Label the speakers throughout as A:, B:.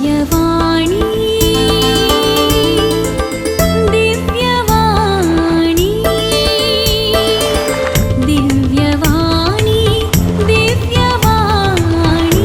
A: दिव्यवाणी दिव्यवाणी दिव्यवाणी दिव्यवाणी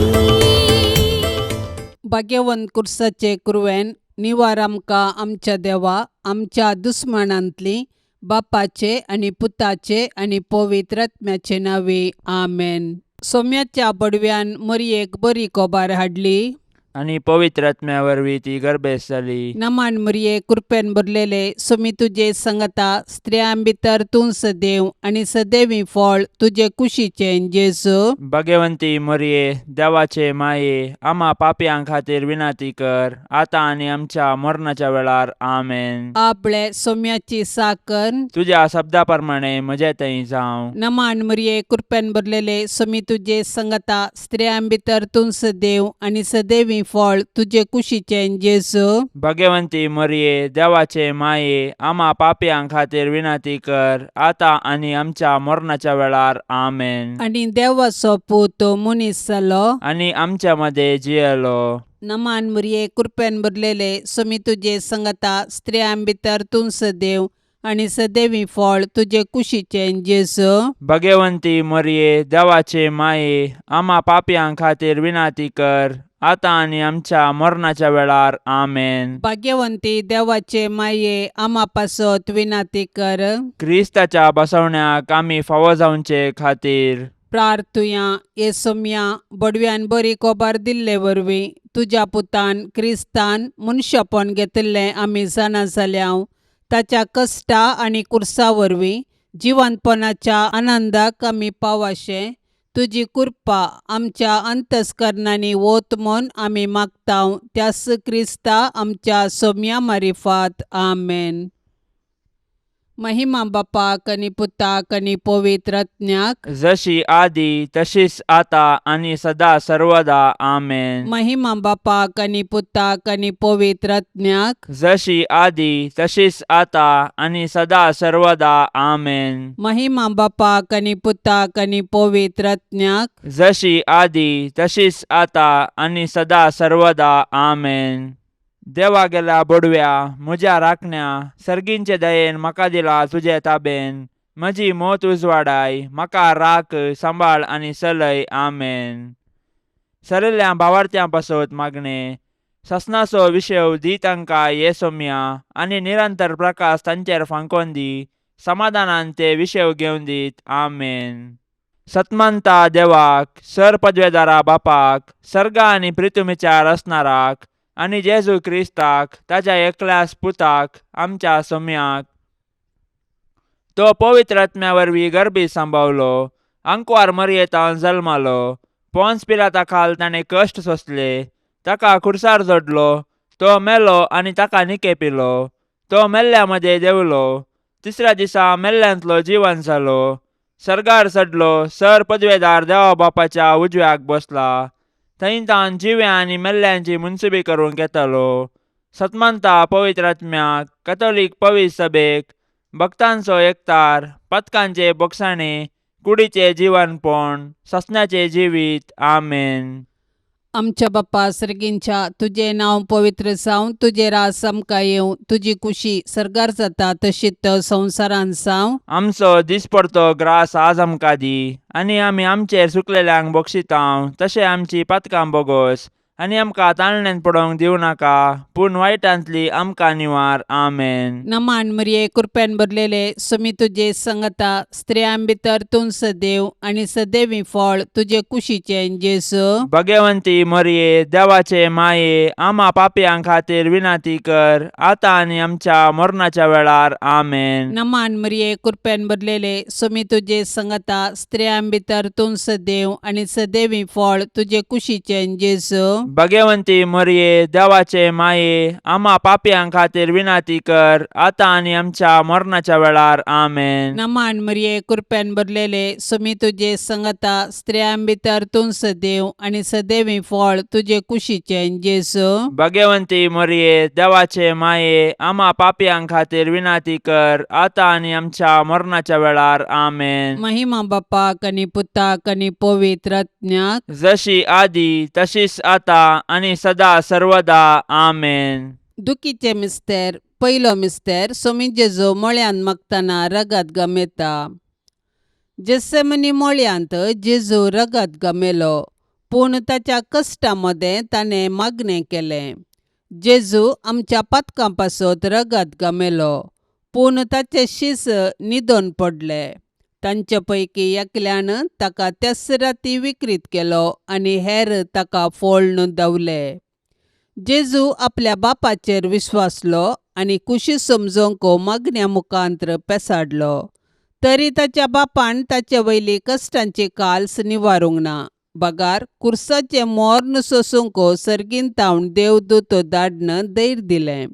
B: भाग्यवंत कुर्साचे कुरवेन निवार आमकां आमच्या देवा आमच्या दुस्मनांतली बापाचे आणि पुताचे आणि पवित्र आत्म्याचे नावे आमेन. सोम्याच्या बडव्यान मरियेक बरी कोबार हाडली
C: आणि पवित्र आत्म्या वरवीं ती गर्भेस जाली.
B: नमान मरिये कृपेन भरलेले सोमी तुजे संगता स्त्रियां भितर तूं सदैव आणि सदैवी फळ तुजे कुशीचे जेजू.
C: भाग्यवंती मरिये देवाचे माये आम्हा पापयां खातीर विनाती कर आता आणि आमच्या मरणाच्या वेळार आमेन.
B: आपले सोम्याची साकन
C: तुझ्या शब्दा प्रमाणे म्हजे थंय जावं.
B: नमान मरिये कृपेन भरलेले सोमी तुजे संगता स्त्रियां भितर तूं सदैव आणि सदैवी फळ तुजे कुशीचे जेजू.
C: भाग्यवंती मरिये देवाचे माये आम्हा पापयां खातीर विनाती कर आता आणि आमच्या मरणाच्या वेळार आमेन.
B: आणि देवाचो पूत मनीस जालो
C: आणि आमच्या मध्ये जियेलो.
B: नमान मरिये कृपेन भरलेले सोमी तुजे संगता स्त्रियां भितर तूं सदैव आणि सदैवी फळ तुजे कुशीचे जेजू.
C: भाग्यवंती मरिये देवाचे माये आम्हा पापयां खातीर विनाती कर आता आणि आमच्या मरणाच्या वेळार आमेन.
B: भाग्यवंती देवाचे माये आम्हा पासत विनाती कर.
C: क्रिस्ताच्या बसवण्याक आमी फावो जावचे खातीर
B: प्रार्थुया ये सोम्या बडव्यान बरी कोबार दिल्ले वरवीं तुज्या पुतान क्रिस्तान मनशापण घेतिल्लें आमी जाणा जाल्याव ताच्या कश्टा आनी कुर्सा वरवीं जिवंतपणाच्या आनंदाक आमी पावाशे तुजी कृपा आमच्या अंतस्करणांनी वोत म्हूण आमी मागताव त्यास क्रिस्ता आमच्या सोम्या मारिफात आमेन. महिमा बापाक आनी पुताक आनी पवित्र आत्म्याक
C: जशी आदी तशीच आता आणि सदा सर्वदा आमेन.
B: महिमा बापाक आनी पुताक आनी पवित्र आत्म्याक
C: जशी आदी तशीच आता आणि सदा सर्वदा आमेन.
B: महिमा बापाक आनी पुताक आनी पवित्र आत्म्याक
C: जशी आदी तशीच आता आणि सदा सर्वदा आमेन. देवा गेला बडव्या म्हज्या राखण्या सर्गींचे दयेन म्हाका दिला तुजे ताबेन म्हजी मोत उजवाडाय म्हाका राख सांबाळ आनी चलय आमेन. सरिल्ल्या भावार्थ्यां पासत मागणे ससनाचो विशय दी तांकां ये सोम्या आनी निरंतर प्रकाश तांचेर फांकोन दी समाधानान ते विशय घेवन दीत आमेन. सतमंता देवाक सर पदवेदारा बापाक सर्गा आनी पृथ्वीचार असणाराक आणि जेजू क्रिस्ताक ताच्या एकल्याच पुताक आमच्या सोम्याक तो पवित्र आत्म्या वरवीं गर्भी सांबावलो अंकुवार मरयेतावन जल्मालो पोन्स पिलाता खाल ताणें कश्ट सोंसले ताका खुर्सार जोडलो तो मेलो आनी ताका निकेपिलो तो मेल्ल्या मध्ये देवलो तिसऱ्या दिसा मेल्ल्यांतलो जिवन जालो सर्गार चडलो सर पदवेदार देवा बापाच्या उजव्याक बसला थंय तान जिव्या आनी मेल्ल्यांची मुनसुबी करूंक येतालो. सतमंता पवित्र आत्म्याक कॅथोलीक पवित्र सभेक भक्तांचो एकतार पथकांचे बोगसाणे कुडीचे जीवनपण ससण्याचे जिवीत आमेन.
B: आमच्या बापा सर्गींच्या तुझे नाव पवित्र जावं तुझे रास आमकां येवं तुजी कुशी सर्गार जाता तशीच संवसारान जावं.
C: आमचो दिसपडतो ग्रास आज आमकां दी आनी आमी आमचेर सुकलेल्यांक बक्षितांव तशें आमची पातकां बोगोस आनी आमकां ताळणेन पडोवंक दिवं नाका पूण वायटांतली आमकां निवार आमेन.
B: नमान मरिये कृपेन भरलेले सोमी तुजे संगता स्त्रियां भितर तूं सदैव आणि सदैवी फळ तुजे कुशीचे जेजू.
C: भाग्यवंती मरिये देवाचे माये आम्हा पापयां खातीर विनाती कर आता आणि आमच्या मरणाच्या वेळार आमेन.
B: नमान मरिये कृपेन भरलेले सोमी तुजे संगता स्त्रियां भितर तूं सदैव आणि सदैवी फळ तुजे कुशीचे जेजू.
C: भाग्यवंती मरिये देवाचे माये आम्हा पापयां खातीर विनाती कर आता आणि आमच्या मरणाच्या वेळार आमेन.
B: नमान मरिये कृपेन भरलेले सोमी तुजे संगता स्त्रियां भितर तूं सदैव आणि सदैवी फळ तुजे कुशीचे जेजू.
C: भाग्यवंती मरिये देवाचे माये आम्हा पापयां खातीर विनाती कर आता आणि आमच्या मरणाच्या वेळार आमेन.
B: महिमा बापाक आनी पुताक आनी पवित्र आत्म्याक
C: जशी आदी तशीच आता आता आणि सदा सर्वदा आमेन.
B: दुखीचे मिस्तेर पयलो मिस्तेर सोमी जेजू मळ्यान मागतना रगत गमेता. जेसेमनी मळ्यांत जेजू रगत गमेलो, पूण ताच्या कश्टामध्ये ताणें मागणें केलें. जेजू आमच्या पातकां पासत रगत गमेलो, पूण ताचे शीस न्हिदोन पडले. तांचे पैकी एकल्यान ताका त्याच राती विकृत केलो आनी हेर ताका फोळून दवले. जेजू आपल्या बापाचेर विश्वासलो आनी कुशी समजोवंक मागण्या मुखांत्र पेसाडलो. तरी ताच्या बापान ताचे वयली कश्टांची काल्स निवारूंक ना. बगार कुर्साचे मोर्न सोसूंक सर्गींतावन देवदूत धाडन धैर्य दिलें.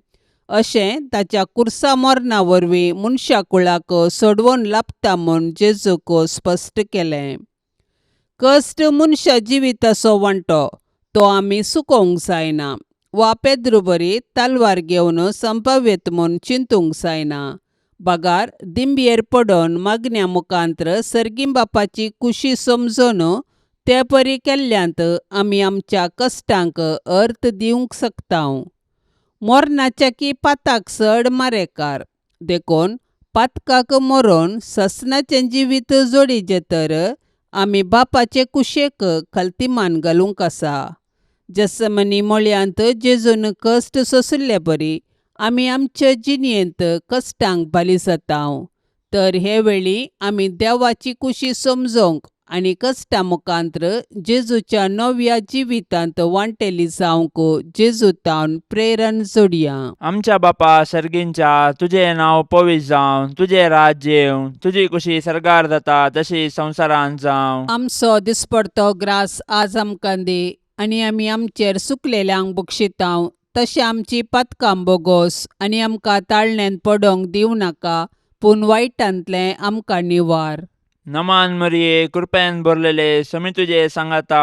B: अशें ताच्या कुर्सा मोर्ना वरवीं मनशा कुळाक सोडवून लाभता म्हूण जेजूक स्पश्ट केलें. कश्ट मनशा जिविताचो वांटो, तो आमी सुकोवंक जायना वा पेद्रुबरी तालवार घेवन संभाव्यत म्हूण चिंतूंक जायना. बगार दिंबयेर पडोन मागण्या मुखांत्र सर्गीं बापाची कुशी समजून ते परी केल्ल्यांत आमी आमच्या कश्टांक अर्थ दिवंक शकतांव. मोर्नाच्या की पाताक चड मारेकार देखून पातकाक मरोवन ससनाचें जिवीत जोडिचें तर आमी बापाचे कुशेक खालतीमान घालूंक आसा. जेसेमनी मळ्यांत जेजून कश्ट सोंसले परी आमी आमचे जिणयेंत कश्टांक बाली जातांव. तर हे वेळी आमी देवाची कुशी समजोवंक आनी कश्टा मुखांत्र जेजूच्या नव्या जिवितांत वांटेली जावंक जेजूतावन प्रेरण जोडया.
C: आमच्या बापा सर्गींच्या, तुझें नांव पवित्र जावं, तुझें राज्य येवं, तुजी कुशी सरगार जाता तशी संवसारांत जावं.
B: आमचो दिसपडतो ग्रास आज आमकां दी, आनी आमी आमचेर सुकलेल्यांक बक्षितांव. तशें आमची पातकां बोगोस आनी आमकां ताळणेंत पडोवंक दिवं नाका, पूण वायटांतलें आमकां निवार.
C: नमान मरिये, कृपेन भरलेले, समी तुजे सांगाता,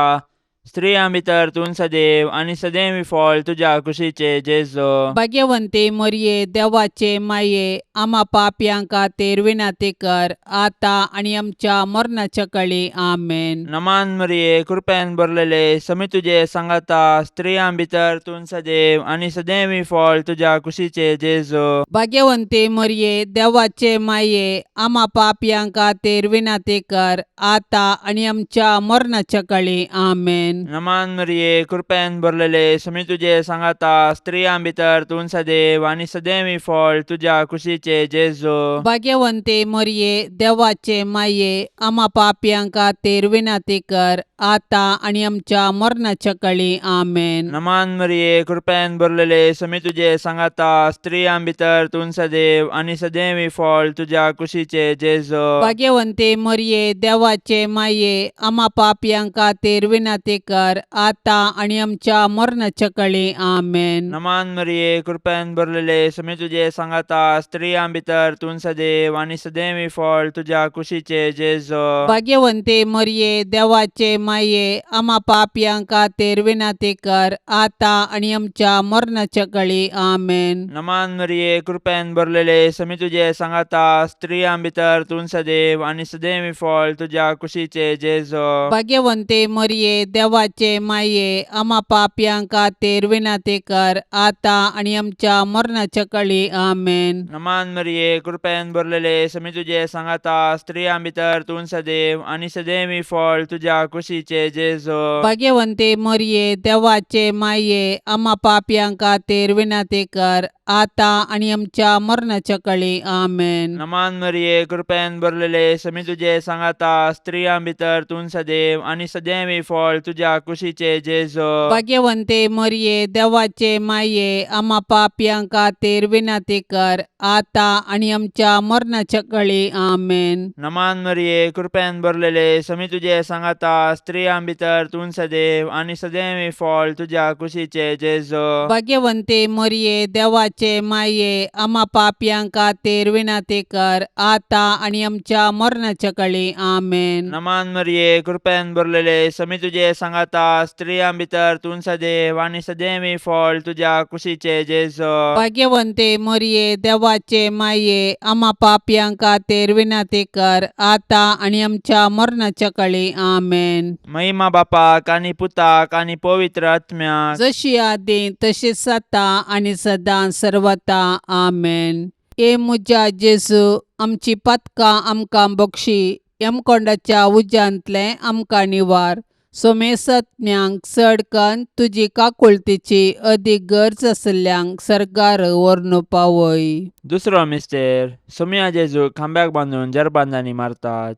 C: स्त्रियां भितर तूं सदैव आनी सदैव फळ तुज्या कुशीचे जेजू.
B: भाग्यवंते मरिये, देवाचे माये, आमा पापयांक खातीर विनाती कर, आतां आनी आमच्या मरणाच्या काळी आमेन.
C: नमान मरिये, कृपेन भरलेले, समी तुजे सांगाता, स्त्रियां भितर तूं सदैव आनी सदैव फळ तुज्या कुशीचे जेजू.
B: भाग्यवंते मरिये, देवाचे माये, आमा पापयांक खातीर विनाती कर, आतां आनी आमच्या मरणाच्या काळी आमेन.
C: नमान मरिये, कृपेन भरलेले, समी तुजे सांगाता, स्त्रियां भितर तूं सदैव आनी सदैव फळ तुज्या कुशीचे जेजू.
B: भाग्यवंते मरिये, देवाचे माये, आमा पापयांक खातीर विनाती कर, आतां आनी आमच्या मरणाच्या काळी आमेन.
C: नमान मरिये, कृपेन भरलेले, समी तुजे सांगाता, स्त्रियां भितर तूं सदैव आनी सदैव फळ तुज्या कुशीचे जेजू.
B: भाग्यवंते मरिये, देवाचे माये, आमा पापयांक खातीर विनाती कर, आतां आनी आमच्या मरणाच्या काळी आमेन.
C: नमान मरिये, कृपेन भरलेले, समी तुजे सांगाता, स्त्रियां भितर तूं सदैव आनी सदैव फळ तुज्या कुशीचे जेजू.
B: भाग्यवंते मरिये, देवाचे माये, आमा पापयांक खातीर विनाती कर, आतां आनी आमच्या मरणाच्या काळी आमेन.
C: नमान मरिये, कृपेन भरलेले, समी तुजे सांगाता, स्त्रियां भितर तूं सदैव आनी सदैव फळ तुज्या कुशीचे जेजू.
B: भाग्यवंते मरिये, देवाचे माये, आमा पापयांक खातीर विनाती कर, आतां आनी आमच्या मरणाच्या काळी आमेन.
C: नमान मरिये, कृपेन भरलेले, समी तुजे सांगाता, स्त्रियां भितर तूं सदैव आनी सदैव फळ तुज्या कुशीचे जेजू.
B: भाग्यवंते मरिये, देवाचे माये, आमा पापयांक खातीर विनाती कर, आतां आनी आमच्या मरणाच्या काळी आमेन.
C: नमान मरिये, कृपेन भरलेले, समी तुजे सांगाता, स्त्रियां भितर तूं सदैव आनी सदैव फळ तुज्या कुशीचे जेजू.
B: भाग्यवंते मरिये, देवाचे माये, आमा पापयांक खातीर विनाती कर, आतां आनी आमच्या मरणाच्या काळी आमेन.
C: नमान मरिये, कृपेन भरलेले, समी तुजे सांगाता, स्त्रियां भितर तूं सदैव आनी सदैव फळ तुज्या कुशीचे जेजू.
B: भाग्यवंते मरिये, देवाचे देवाचे माये आम्हा पापयां खातीर विनंती कर आता आणि आमच्या मरणाच्या काळी आमेन.
C: नमान मरिये कृपेन भरलेले समी तुझे सांगाता स्त्रियां भितर तूं सदैव आणि सदैवी फळ तुझ्या कुशीचे जेजो.
B: भाग्यवंते मरिये देवाचे माये आम्हा पापयां खातीर विनंती कर आता आणि आमच्या मरणाच्या काळी आमेन.
C: महिमा बापाक आणि पुताक आणि पवित्र आत्म्याक
B: जशी आदी तशीच आता आणि सदां सर्वता आमेन. ए मुजा जेजू आमची पतकां आमकां बक्षी यमकोंडाच्या उज्यांतले आमकां निवार. सोमेसत्म्यांक चडकन तुजी काकुळतीची अदीक गरज आसल्यांक सरकार व्हरून पावय.
C: दुसरो मिस्टेर सोम्या जेजू खांब्याक बांदून जरबांदांनी मारतात.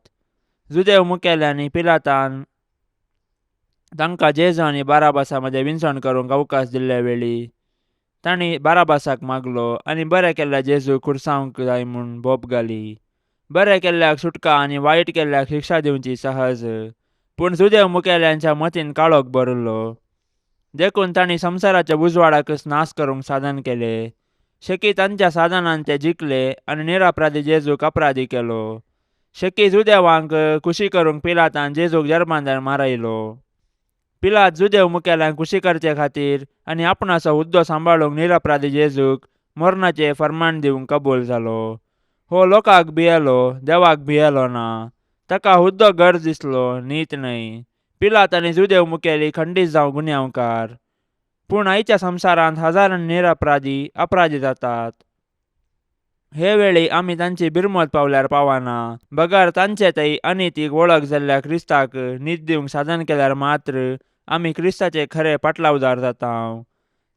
C: जुदेव मुखेल्यांनी पिलातान तांकां जेजू आनी बाराबासा मदें विंचण करूंक अवकाश दिल्ले वेळी तांणी बाराबासाक मागलो आनी बरें केल्ल्या जेजू खुरसावंक जाय म्हूण बोप घाली. बरें केल्ल्याक सुटका आनी वायट केल्ल्याक शिक्षा दिवची सहज. पूण जुदेव मुखेल्यांच्या मतीन काळोख भरलो देखून तांणी संवसाराच्या उजवाडाकच नाश करूंक साधन केले. शेकी तांच्या साधनान ते जिखले आनी निरपराधी जेजूक अपराधी केलो. शेकी जुदेवांक खुशी करूंक पिलातान जेजूक जरबांदार मारयलो. पिलात जुदेव मुखेल्यांक खुशी करचे खातीर आनी आपणाचो हुद्दो सांबाळूंक निरपराधी जेजूक मरणाचे फर्माण दिवंक कबूल जालो. हो लोकांक भियेलो देवाक भियेलो ना. ताका हुद्दो गरज दिसलो नीत न्हय. पिलात आनी जुदेव मुखेली खंडीत जावं गुन्यांवकार. पूण आयच्या संवसारांत हजारांनी निरपराधी अपराधी जातात. हे वेळी आमी तांची बिरमत पावल्यार पावना. बगर तांचे थंय अनितीक वळख जाल्ल्या क्रिस्ताक न्हीद दिवंक साधन केल्यार मात्र आमी क्रिस्ताचे खरे पाटलावदार जाता.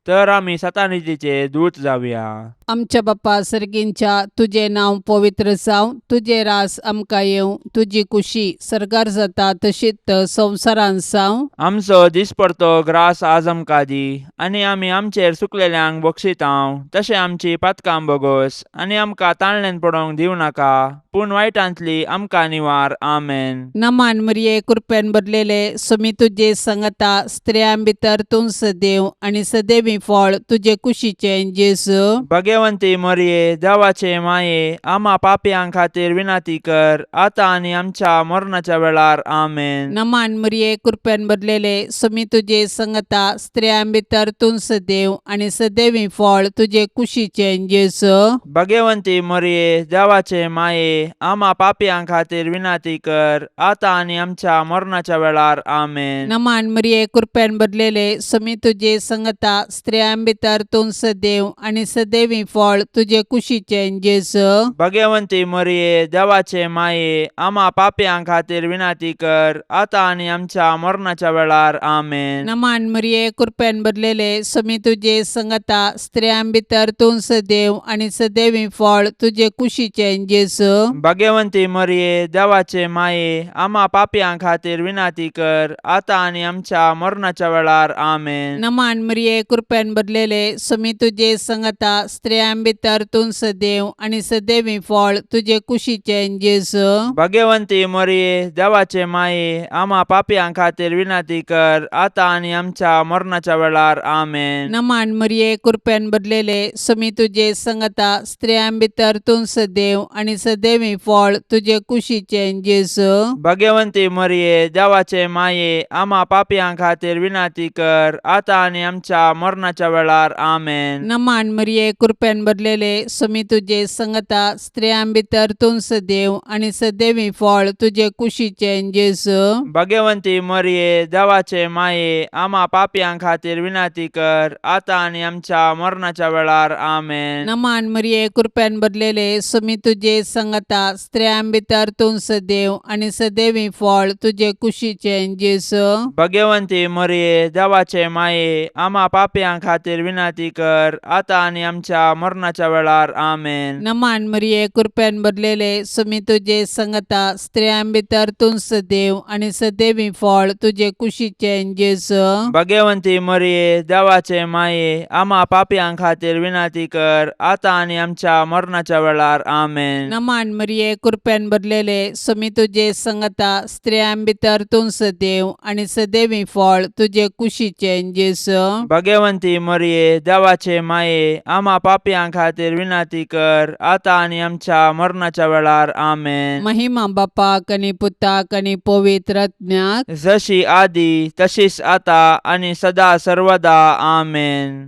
C: तर आमी सतानितीचे दूत जावया.
B: आमच्या बापा सर्गींच्या तुझे नांव पवित्र जावं. तुझे रास आमकां येवं. तुजी कुशी सरकार जाता तशीच संवसारांत जावं.
C: आमचो दिसपडतो ग्रास आज आमकां दी आनी आमी आमचेर चुकलेल्यांक बक्षितांव. तशें आमची पातकां बोगोस आनी आमकां ताळणेन पडोवंक दिवं नाका पूण वायटांतली आमकां निवार. आमेन.
B: नमान मरिये कृपेन भरलेले समी तुजे सांगता स्त्रियां भितर तूं सदैव आणि सदैवी फळ तुजे कुशीचे जेजू.
C: भाग्यवंती मरिये देवाचे माये आम्हा पापयां खातीर विनंती कर आता आनी आमच्या मरणाच्या वेळार. आमेन.
B: नमान मरिये कृपेन भरलेले समी तुजे सांगता स्त्रियां भितर तूं सदैव आणि सदैवी फळ तुजे कुशीचे जेजू.
C: भाग्यवंती मरिये देवाचे माये आम्हा पापयां खातीर विनंती कर आता आनी आमच्या मरणाच्या वेळार. आमेन.
B: नमान मरिये कृपेन भरलेले समी तुजे सांगता स्त्रियां भितर तूं सदैव आणि सदैवी फळ तुजे कुशीचे जेजू.
C: भाग्यवंती मरिये देवाचे माये आम्हा पापयां खातीर विनंती कर आता आनी आमच्या मरणाच्या वेळार. आमेन.
B: नमान मरिये कृपेन भरलेले समी तुजे सांगता स्त्रियां भितर तूं सदैव आणि सदैवी फळ तुजे कुशीचे जेजू.
C: भाग्यवंती मरिये देवाचे माये आम्हा पापयां खातीर विनंती कर आता आनी आमच्या मरणाच्या वेळार. आमेन.
B: नमान मरिये कृपेन भरलेले समी तुजे सांगता स्त्रियां भितर तूं सदैव आणि सदैवी फळ तुजे कुशीचे जेजू.
C: भाग्यवंती मरिये देवाचे माये आम्हा पापयां खातीर विनंती कर आता आनी आमच्या मरणाच्या वेळार. आमेन.
B: नमान मरिये कृपेन भरलेले समी तुजे सांगता स्त्रियां भितर तूं सदैव आणि सदैवी फळ तुजे कुशीचे जेजू.
C: भाग्यवंती मरिये देवाचे माये आम्हा पापयां खातीर विनंती कर आता आनी आमच्या मरणाच्या वेळार. आमेन.
B: नमान मरिये कृपेन भरलेले समी तुजे सांगता स्त्रियां भितर तूं सदैव आणि सदैवी फळ तुजे कुशीचे जेजू.
C: भाग्यवंती मरिये देवाचे माये आम्हा पापयां खातीर विनंती कर आता आनी आमच्या मरणाच्या वेळार. आमेन.
B: नमान मरिये कृपेन भरलेले समी तुजे सांगता स्त्रियां भितर तूं सदैव आणि सदैवी फळ तुजे कुशीचे जेजू.
C: भाग्यवंती मरिये देवाचे माये आम्हा पापयां खातीर विनंती कर आता आनी आमच्या मरणाच्या वेळार. आमेन.
B: नमान मरिये कृपेन भरलेले समी तुजे सांगता स्त्रियां भितर तूं सदैव आणि सदैवी फळ तुजे कुशीचे जेजू.
C: भाग्यवंती मरिये देवाचे माये आम्हा पापयां खातीर विनंती कर आता आनी आमच्या मरणाच्या वेळार. आमेन.
B: नमान मरिये कृपेन भरलेले समी तुजे सांगता स्त्रियां भितर तूं सदैव आणि सदैवी फळ तुजे कुशीचे जेजू.
C: भाग्यवंती भाग्यवंती मरिये देवाचे माये आम्हा पापियां खातीर विनंती कर आता आणि आमच्या मरणाच्या वेळार आमेन.
B: महिमा बापाक आणि पुताक आणि पवित्र आत्म्याक,
C: जशी आदी तशीच आता आणि सदा सर्वदा आमेन.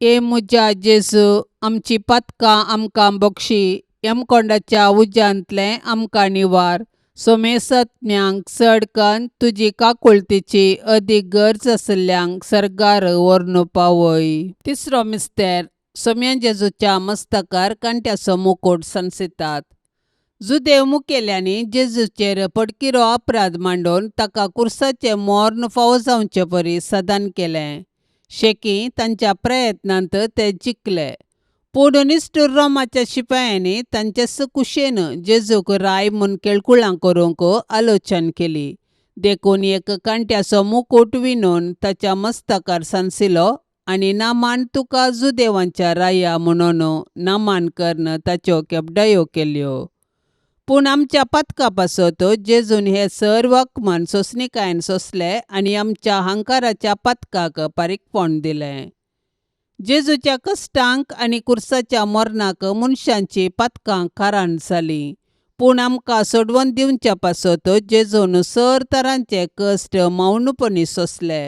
B: ए मुजा जेजू, आमची पातकां आमकां बक्षी, यमकोंडाच्या उज्यांतले आमकां निवार. सोमेसत्म्यांक चडकन तुजी काकुळतीची अदीक गरज आसल्यांक सर्गार व्हरून पावय. तिसरो मिस्तेर, सोम्या जेजूच्या मस्तकार कांट्याचो मुकुट संसितात. जुदेव मुखेल्यांनी जेजूचेर पडकिरो अपराध मांडून ताका कुर्साचे मोर्न फावो जावचे परी सदान केलें. शेकी तांच्या प्रयत्नांत ते जिखले. पूण निश्ठूर रोमाच्या शिपायांनी तांचे कुशेन जेजूक राय म्हूण केळकुळां करूंक आलोचन केली. देखून एक कांट्याचो मुकुट विणून ताच्या मस्तकार सांसिलो आनी नामान तुका जुदेवांच्या राया म्हणून नामान करन ताच्यो केपडायो केल्यो. पूण आमच्या पातका पासत जेजून हे सर्व अकमान सोंसणीकायेन सोंसले आनी आमच्या हंकाराच्या पातकाक पारीकपण दिलें. जेजूच्या कश्टांक आनी कुर्साच्या मरणाक मनशांची पातकां खाराण जालीं. पूण आमकां सोडवून दिवच्या पासत जेजून सर तरांचे कश्ट मौनपणी सोंसले.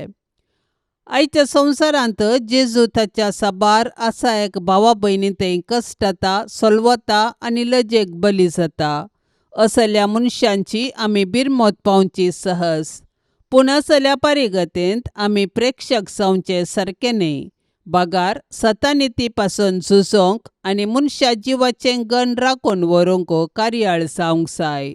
B: आयच्या संवसारांत जेजू ताच्या साबार आसा एक भावा भयणींतय कश्टाता, सोलवता आनी लजेक बली जाता. असल्या मनशांची आमी बिरमोत पावची सहज. पूण असल्या पारिगतेंत आमी प्रेक्षक जावचे सारके न्हय. बागार सतानिती पासून झुजोंक आनी मनशा जिवाचें गण राखून व्हरूंक कार्याळ जावंक जाय.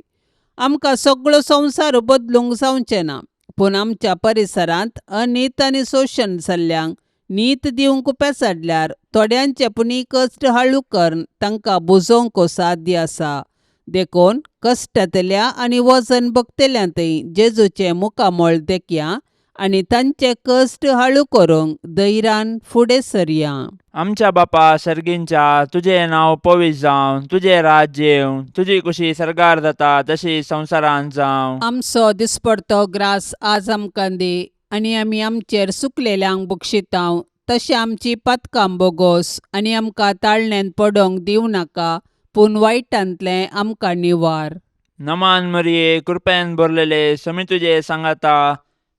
B: आमकां सगळो संवसार बदलूंक जावचें ना, पूण आमच्या परिसरांत अनीत आनी शोशण जाल्ल्यांक नीत दिवंक पेसाडल्यार थोड्यांचे पुणी कश्ट हळू करून तांकां बुजोवंक साध्य आसा. देखून कश्टांतल्या आनी वजन भोगतल्यांतय जेजूचें मुखामोळ देखया आनी तांचे कश्ट हळू करूंक धैर्यान फुडें सरया.
C: आमच्या बापा सर्गींच्या, तुझें नांव पवित्र जावं, तुझें राज्य येवं, तुजी कुशी सर्गार जाता तशी संवसारांत जावं.
B: आमचो दिसपडतो ग्रास आज आमकां दी आनी आमी आमचेर सुकलेल्यांक बक्षितांव. तशें आमची पातकां बोगोस आनी आमकां ताळणेन पडोवंक दिवं नाका, पूण वायटांतलें आमकां निवार.
C: नमान मरिये कृपेन भरलेले समी तुजे सांगाता,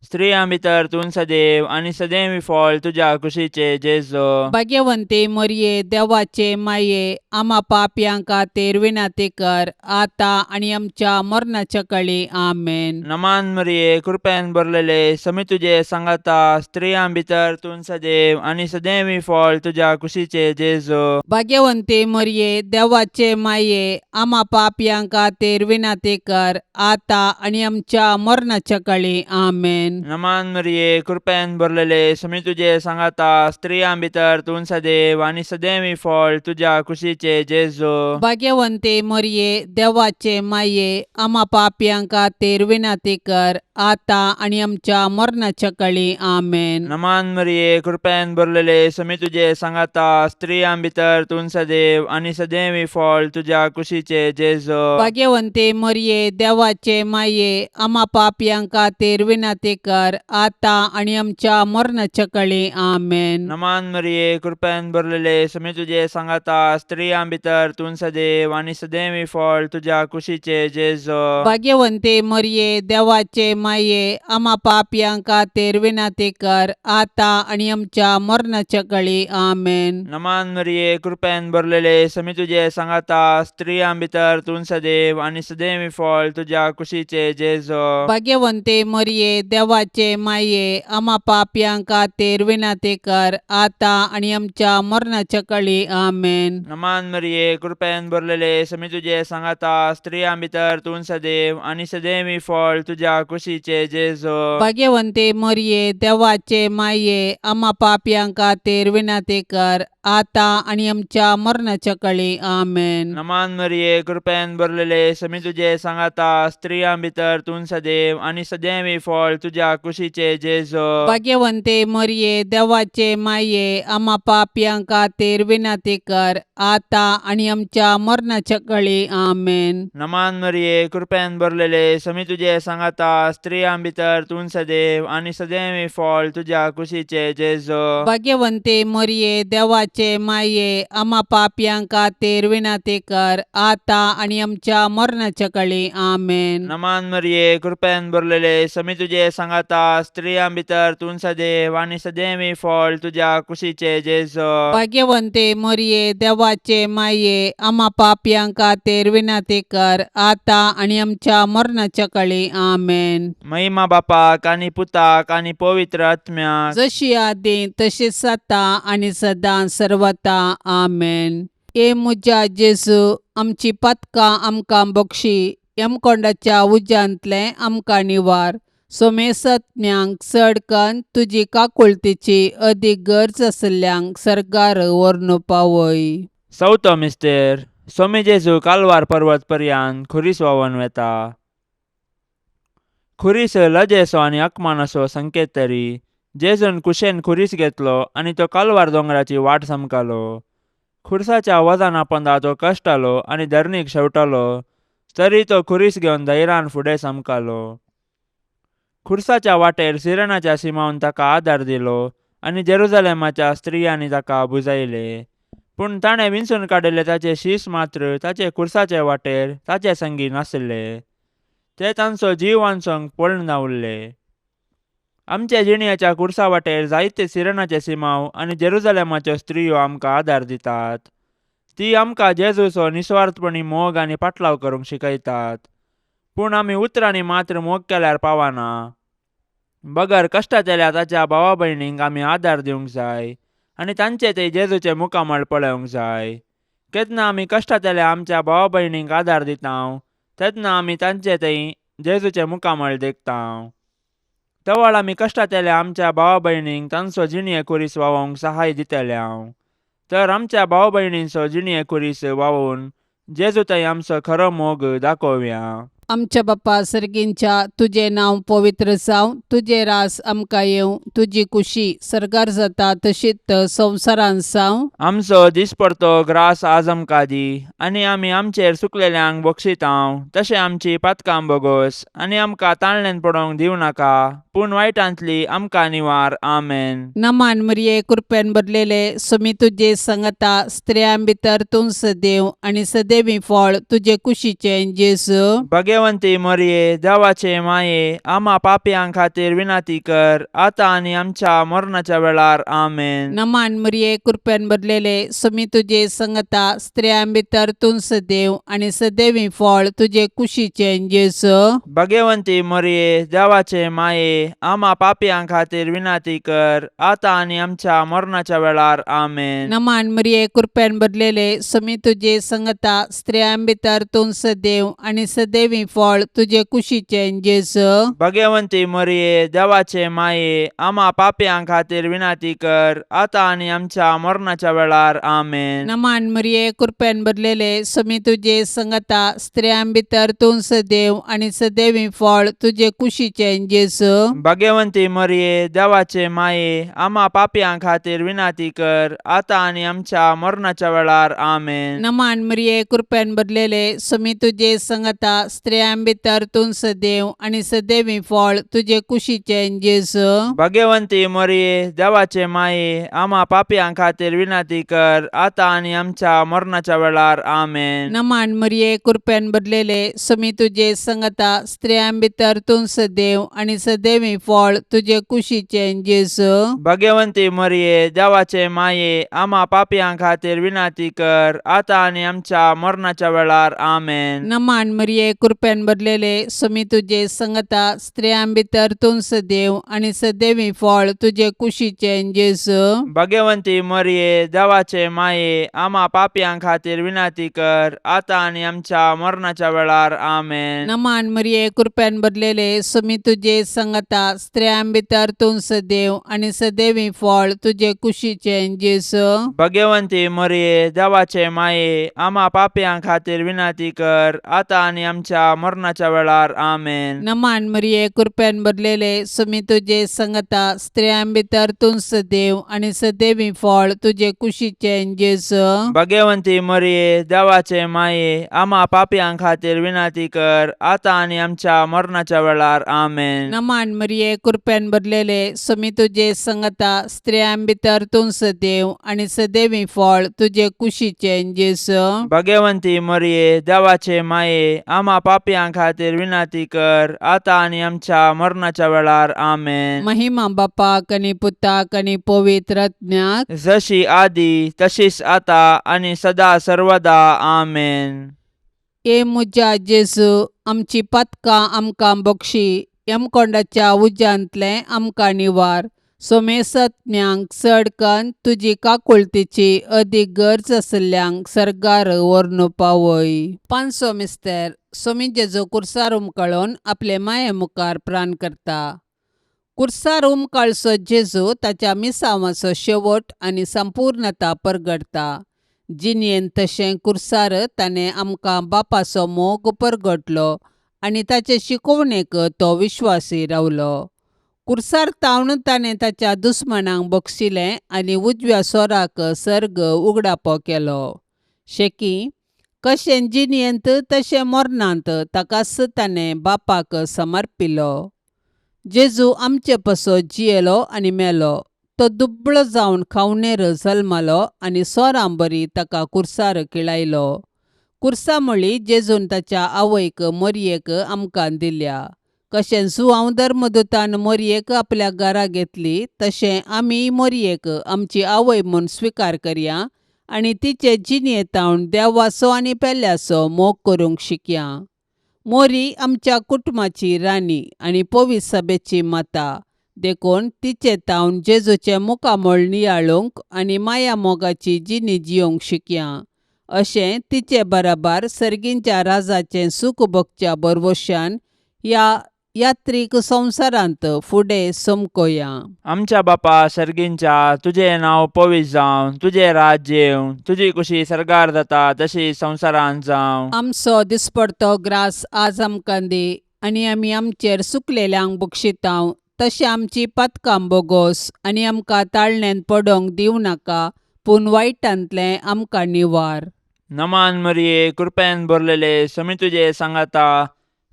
C: स्त्रियां भितर तूं सदैव आनी सदैवी फळ तुज्या कुशीचे जेजू.
B: भाग्यवंते मरिये देवाचे माये आम्हा पापयां खातीर विनंती कर आता आनी आमच्या मरणाच्या काळी आमेन.
C: नमान मरिये कृपेन भरलेले समी तुजे सांगाता, स्त्रियां भितर तूं सदैव आनी सदैवी फळ तुज्या कुशीचे जेजू.
B: भाग्यवंते मरिये देवाचे माये आम्हा पापयां खातीर विनंती कर आता आनी आमच्या मरणाच्या काळी आमेन.
C: नमान मरिये कृपेन भरलेले समी तुजे सांगाता, स्त्रियां भितर तूं सदैव आनी सदैवी फळ तुज्या कुशीचे जेजू.
B: भाग्यवंते मरिये देवाचे माये आम्हा पापयां खातीर विनंती कर आता आनी आमच्या मरणाच्या काळी आमेन.
C: नमान मरिये कृपेन भरलेले समी तुजे सांगाता, स्त्रियां भितर तूं सदैव आनी सदैवी फळ तुज्या कुशीचे जेजू.
B: भाग्यवंते मरिये देवाचे माये आम्हा पापयां खातीर विनंती कर आता आनी आमच्या मरणाच्या काळी आमेन.
C: नमान मरिये कृपेन भरलेले समी तुजे सांगाता, स्त्रियां भितर तूं सदैव आनी सदैवी फळ तुज्या कुशीचे जेजू.
B: भाग्यवंते मरिये देवाचे माये आम्हा पापयां खातीर विनंती कर आता आनी आमच्या मरणाच्या काळी आमेन.
C: नमान मरिये कृपेन भरलेले समी तुजे सांगाता, स्त्रियां भितर तूं सदैव आनी सदैवी फळ तुज्या कुशीचे जेजू.
B: भाग्यवंते मरिये देवाचे माये आम्हा पापयां खातीर विनंती कर आता आनी आमच्या मरणाच्या काळी आमेन.
C: नमान मरिये कृपेन भरलेले समी तुजे सांगाता, स्त्रियां भितर तूं सदैव आनी सदैवी फळ तुज्या कुशीचे जेजू.
B: भाग्यवंते मरिये देवाचे माये आम्हा पापयां खातीर विनंती कर आता आनी आमच्या मरणाच्या काळी आमेन.
C: नमान मरिये कृपेन भरलेले समी तुजे सांगाता, स्त्रियां भितर तूं सदैव आनी सदैवी फळ तुज्या तुझ्या कुशीचे जेजो
B: भाग्यवंते मरिये देवाचे माये आम्हा पापयां खातीर विनंती कर आता आणि आमच्या मरणाच्या काळी आमेन.
C: नमान मरिये कृपेन भरलेले समी तुझे सांगाता स्त्रियां भितर तूं सदैव आणि सदैव फळ तुझ्या कुशीचे जेजो
B: भाग्यवंते मरिये देवाचे माये आम्हा पापयां खातीर विनंती कर आता आणि आमच्या मरणाच्या काळी आमेन.
C: नमान मरिये कृपेन भरलेले समी तुझे सांगाता स्त्रियां भितर तूं सदैव आणि सदैव फळ तुझ्या कुशीचे जेजो
B: भाग्यवंते मरिये देवाचे माये आम्हा पापयां खातीर विनंती कर आता आणि आमच्या मरणाच्या काळी आमेन.
C: महिमा बापाक आणि पुताक आणि पवित्र आत्म्याक
B: जशी आदी तशीच आता आणि सदां सर्वता आमेन. ए मुजा जेजू आमची पथकां आमकां बक्षी यमकोंडाच्या उज्यांतले आमकां निवार. सोमेसत्म्यांक चडकन तुजी काकुळतीची अदीक गरज आसल्यांक सरकार व्हरून पावय.
C: चवथो मिस्तेर सोमी जेजू कालवार पर्वत पर्यंत खुरीस वावन वेता. खुरीस लजेसो आणि अकमानाचो संकेत तरी जेजून कुशेन खुरीस घेतलो आणि तो कालवार दोंगराची वाट समकालो. खुर्साच्या वजन आपंदा तो कश्टालो आणि धरणीक शेवटालो तरी तो खुरीस घेवन धैर्यान फुडें समकालो. खुर्साच्या वाटेर सिरनाच्या सीमावन ताका आदार दिलो आणि जेरुझलेमाच्या स्त्रियांनी ताका बुजयले. पूण ताणें विंचून काडिल्ले ताचे शीस मात्र ताचे खुर्साचे वाटेर ताचे संगी नासले. ते तांचो जीव वांचोंक पळून उरले. आमच्या जिणयाच्या खुर्सा वाटेर जायते सिरनाचे सीमाव आणि जेरुझलेमाच्यो स्त्रियो आमकां आदार दितात. ती आमकां जेजूचो निस्वार्थपणी मोग आनी पाटलाव करूंक शिकयतात. पूण आमी उतरांनी मात्र मोग केल्यार पावना. बगर कश्टाचेल्या ताच्या भावा भयणींक आमी आदार दिवंक जाय आनी तांचे ते जेजूचे मुखामळ पळोवंक जाय. केन्ना आमी कश्टाचेल्या आमच्या भावा भयणींक आदार दितां तेन्ना आमी तांचे थंय जेजूचे मुखामळ देखतां. तवळ आमी कश्टाचेल्या आमच्या भावा भयणींक तांचो जिणये खुरीस वावोवंक सहाय दितल्यांव. तर आमच्या भाव भयणींचो जिणये खुरीस वावून जेजू थंय आमचो खरो मोग दाखोवया.
B: आमच्या बापा सर्गींच्या तुझे नांव पवित्र जावं, तुझे रास आमकां येवं, तुजी कुशी सरकार जाता तशीच संवसारांत जावं.
C: आमचो दिसपडतो ग्रास आज आमकां दी आनी आमी आमचेर चुकलेल्यांक बक्षितांव तशें आमची पातकां बोगोस आनी आमकां ताळणेन पडोवंक दिवं नाका पूण वायटांतली आमकां निवार. आमेन.
B: नमान मरिये कृपेन भरलेले समी तुजे सांगता स्त्रियां भितर तूं सदैव आणि सदैवी फळ तुजे कुशीचे जेजू.
C: भाग्यवंती मरिये देवाचे माये आम्हा पापयां खातीर विनंती कर आता आनी आमच्या मरणाच्या वेळार. आमेन.
B: नमान मरिये कृपेन भरलेले समी तुजे सांगता स्त्रियां भितर तूं सदैव आणि सदैवी फळ तुजे कुशीचे जेजू.
C: भाग्यवंती मरिये देवाचे माये आम्हा पापयां खातीर विनंती कर आता आनी आमच्या मरणाच्या वेळार. आमेन.
B: नमान मरिये कृपेन भरलेले समी तुजे सांगता स्त्रियां भितर तूं सदैव आणि सदैवी फळ तुजे कुशीचे जेजू.
C: भाग्यवंती मरिये देवाचे माये आम्हा पापयां खातीर विनंती कर आता आनी आमच्या मरणाच्या वेळार. आमेन.
B: नमान मरिये कृपेन भरलेले समी तुजे सांगता स्त्रियां भितर तूं सदैव आणि सदैवी फळ तुजे कुशीचे जेजू.
C: भाग्यवंती मरिये देवाचे माये आम्हा पापयां खातीर विनंती कर आता आनी आमच्या मरणाच्या वेळार. आमेन.
B: नमान मरिये कृपेन भरलेले समी तुजे सांगता स्त्रियां भितर तूं सदैव आणि सदैवी फळ तुजे कुशीचे जेजू.
C: भाग्यवंती मरिये देवाचे माये आम्हा पापयां खातीर विनंती कर आता आनी आमच्या मरणाच्या वेळार. आमेन.
B: नमान मरिये कृपेन भरलेले समी तुजे सांगता स्त्रियां भितर तूं सदैव आणि सदैवी फळ तुजे कुशीचे जेजू.
C: भाग्यवंती मरिये देवाचे माये आम्हा पापयां खातीर विनंती कर आता आनी आमच्या मरणाच्या वेळार. आमेन.
B: नमान मरिये कृपेन भरलेले समी तुजे सांगता स्त्रियां भितर तूं सदैव आणि सदैवी फळ तुजे कुशीचे जेजू.
C: भाग्यवंती मरिये देवाचे माये आम्हा पापयां खातीर विनंती कर आता आनी आमच्या मरणाच्या वेळार. आमेन.
B: नमान मरिये कृपेन भरलेले समी तुजे सांगता स्त्रियां भितर तूं सदैव आणि सदैवी फळ तुजे कुशीचे जेजू.
C: भाग्यवंती मरिये देवाचे माये आम्हा पापयां खातीर विनंती कर आता आनी आमच्या आमच्या मरणाच्या वेळार आमेन.
B: नमान मरिये कृपेन भरलेले सुमी तुझे संगता स्त्रियां भितर तूं सदैव आणि सदैवी फळ तुझे कुशीचे जेजू.
C: भाग्यवंती मरिये देवाचे माये आम्हा पापियां खातीर विनंती कर आता आणि आमच्या मरणाच्या वेळार आमेन.
B: नमान मरिये कृपेन भरलेले सुमी तुझे संगता स्त्रियां भितर तूं सदैव आणि सदैवी फळ तुझे कुशीचे जेजू.
C: भाग्यवंती मरिये देवाचे माये आम्हा पापियां खातीर विनंती कर आता आणि आमच्या मरणाच्या वेळार आमेन.
B: महिमा बापाक आणि पुताक आणि पवित्र आत्म्याक
C: जशी आदी तशीच आता आणि सदा सर्वदा आमेन.
B: ए मुजा जेजू आमची पतकां आमकां बक्षी यमकोंडाच्या उज्यांतले आमकां निवार. सोमेसत्म्यांक चडकन तुजी काकुळतीची अदीक गरज आसल्यांक सर्गार व्हरून पावय. पांचवो मिस्तेर सोमी जेजू कुर्सार उमकळून आपले माये मुखार प्राण करता. कुर्सार उमकाळसो जेजू ताच्या मिसावाचो शेवट आनी संपूर्णता परगडता. जिणयेन तशें कुर्सार ताणें आमकां बापाचो मोग परगटलो आनी ताचे शिकवणेक तो विश्वासी रावलो. कुर्सार तावन ताणें ताच्या दुस्मनांक बक्षिलें आनी उजव्या सोराक सर्ग उगडापो केलो. शेकी कशें जिणयेंत तशें मरणांत ताकाच ताणें बापाक समर्पिलो. जेजू आमचे पासो जियेलो आनी मेलो. तो दुबळो जावन खावनेर जल्मलो आनी सोरां बरी ताका कुर्सार किळायलो. कुर्सा म्हळी जेजून ताच्या आवयक मरियेक आमकां दिल्या. कशें जुआंव धर्मदुतान मरियेक आपल्या घरा घेतली तशें आमी मरियेक आमची आवय म्हूण स्विकार करया आनी तिचे जिणयेतावन देवाचो आनी पेल्याचो मोग करूंक शिकया. मोरी आमच्या कुटुंबाची राणी आनी पवित्र सभेची माता देखून तिचे तावन जेजूचे मुखामोळ नियाळूंक आनी माया मोगाची जिणी जियोंक शिकया. अशें तिचे बराबर सर्गींच्या राजाचें सूख भोगच्या बरवशान ह्या यात्रीक संवसारांत फुडें समकोया.
C: आमच्या बापा सर्गींच्या तुझे नांव पवित्र जावं, तुझे राज्य येवं, तुजी कुशी सर्गार जाता तशी संवसारांत जावं.
B: आमचो दिसपडतो ग्रास आज आमकां दी आनी आमी आमचेर सुकलेल्यांक बक्षितांव तशें आमची पतकां बोगोस आनी आमकां ताळणेन पडोवंक दिवं नाका पूण वायटांतलें आमकां निवार.
C: नमान मरिये कृपेन भरलेले समी तुजे सांगाता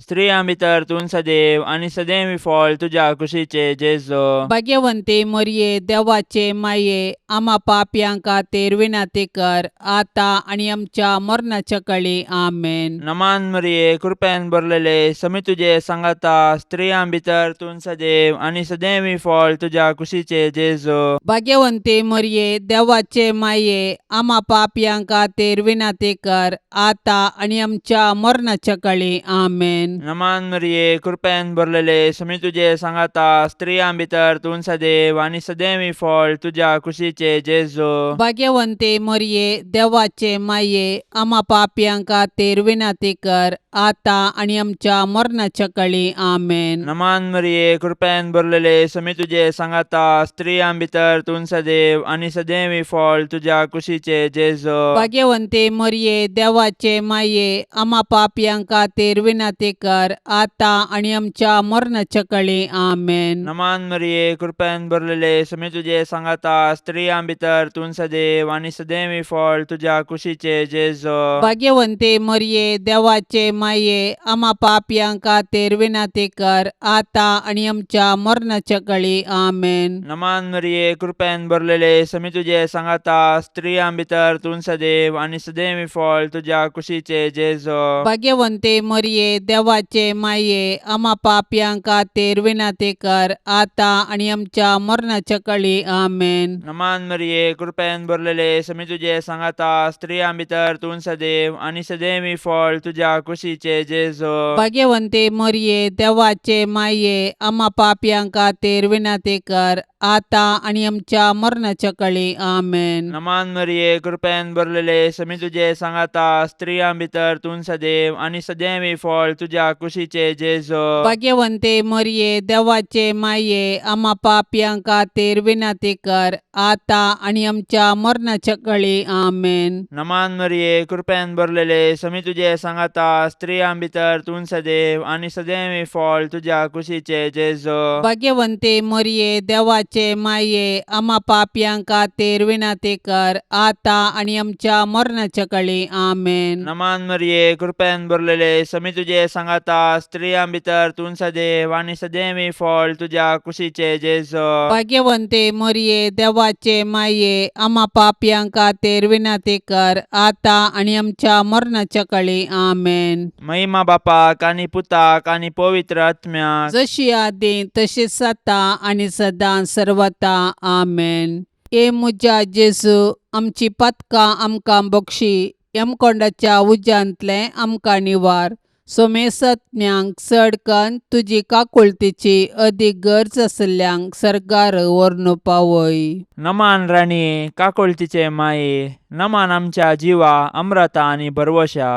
C: स्त्रियां भितर तूं सदैव आणि सदैवी फळ तुझ्या कुशीचे जेजू.
B: भाग्यवंते मरिये देवाचे माये आम्हा पापयां खातीर विनंती कर आता आनी आमच्या मरणाच्या काळी आमेन.
C: नमान मरिये कृपेन भरलेले समी तुजे सांगाता स्त्रियां भितर तूं सदैव आणि सदैवी फळ तुझ्या कुशीचे जेजू.
B: भाग्यवंते मरिये देवाचे माये आम्हा पापयां खातीर विनंती कर आता आनी आमच्या मरणाच्या काळी आमेन.
C: नमान मरिये कृपेन भरलेले समी तुजे सांगाता स्त्रियां भितर तूं सदैव आणि सदैवी फळ तुझ्या कुशीचे जेजू.
B: भाग्यवंते मरिये देवाचे माये आम्हा पापयां खातीर विनंती कर आता आनी आमच्या मरणाच्या काळी आमेन.
C: नमान मरिये कृपेन भरलेले समी तुजे सांगाता स्त्रियां भितर तूं सदैव आणि सदैवी फळ तुझ्या कुशीचे जेजू.
B: भाग्यवंते मरिये देवाचे माये आम्हा पापयां खातीर विनंती कर आता आनी आमच्या मरणाच्या काळी आमेन.
C: नमान मरिये कृपेन भरलेले समी तुजे सांगाता स्त्रियां भितर तूं सदैव आणि सदैवी फळ तुझ्या कुशीचे जेजू.
B: भाग्यवंते मरिये देवाचे माये आम्हा पापयां खातीर विनंती कर आता आनी आमच्या मरणाच्या काळी आमेन.
C: नमान मरिये कृपेन भरलेले समी तुजे सांगाता स्त्रियां भितर तूं सदैव आणि सदैवी फळ तुझ्या कुशीचे जेजू.
B: भाग्यवंते मरिये देवाचे माये आम्हा पापयां खातीर विनंती कर आता आनी आमच्या मरणाच्या काळी आमेन.
C: नमान मरिये कृपेन भरलेले समी तुजे सांगाता स्त्रियां भितर तूं सदैव आणि सदैवी फळ तुझ्या कुशीचे जेजू.
B: भाग्यवंते मरिये देवाचे माये आम्हा पापयां खातीर विनंती कर आता आनी आमच्या मरणाच्या काळी आमेन.
C: नमान मरिये कृपेन भरलेले समी तुजे सांगाता स्त्रियां भितर तूं सदैव आणि सदैवी फळ तुझ्या तुझ्या कुशीचे जेजो
B: भाग्यवंते मरिये देवाचे माये आम्हा पापयां खातीर विनंती कर आता आणि आमच्या मरणाच्या काळी आमेन.
C: नमान मरिये कृपेन भरलेले समी तुझे सांगाता स्त्रियां भितर तूं सदैव आणि सदैव फळ तुझ्या कुशीचे जेजो
B: भाग्यवंते मरिये देवाचे माये आम्हा पापयां खातीर विनंती कर आता आणि आमच्या मरणाच्या काळी आमेन.
C: नमान मरिये कृपेन भरलेले समी तुझे सांगाता स्त्रियां भितर तूं सदैव आणि सदैव फळ तुझ्या कुशीचे जेजो
B: भाग्यवंते मरिये देवाचे माये आम्हा पापयां खातीर विनंती कर आता आणि आमच्या मरणाच्या काळी आमेन.
C: महिमा बापाक आणि पुताक आणि पवित्र आत्म्याक
B: जशी आदी तशीच आता आणि सदां सर्वता आमेन. ए मुजा जेजू आमची पथकां आमकां बक्षी यमकोंडाच्या उज्यांतले आमकां निवार. सोमेसत्म्यांक चडकन तुजी काकुळतीची अदीक गरज आसल्यांक सरकार व्हरून पावय.
C: नमान राणी काकुळतीचे माये नमान आमच्या जिवा अमृता आणि भरवशा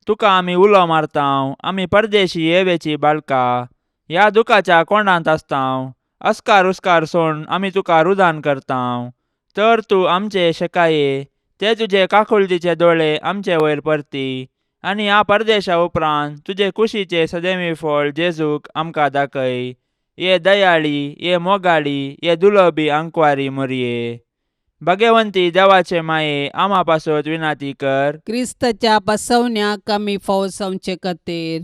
C: तुका आमी उलो मारतांव आमी परदेशी येवेची बाळका ह्या दुखाच्या कोंडांत आसतांव अस्कार उस्कार सोड आमी तुका रुदान करतांव. तर तूं आमचे शेकाये ते तुजे काकुळतीचे दोळे आमचे वयर परती आणि ह्या परदेशा उपरांत तुजे कुशीचे सदैवी फळ जेजूक आमकां दाखय. ये दयाळी ये मोगाळी ये दुलोबी आंकवारी मरिये भाग्यवंती देवाचे माये आम्हा पासत विनंती कर.
B: क्रिस्ताच्या बसवण्याक आमी फावो जावचे खातीर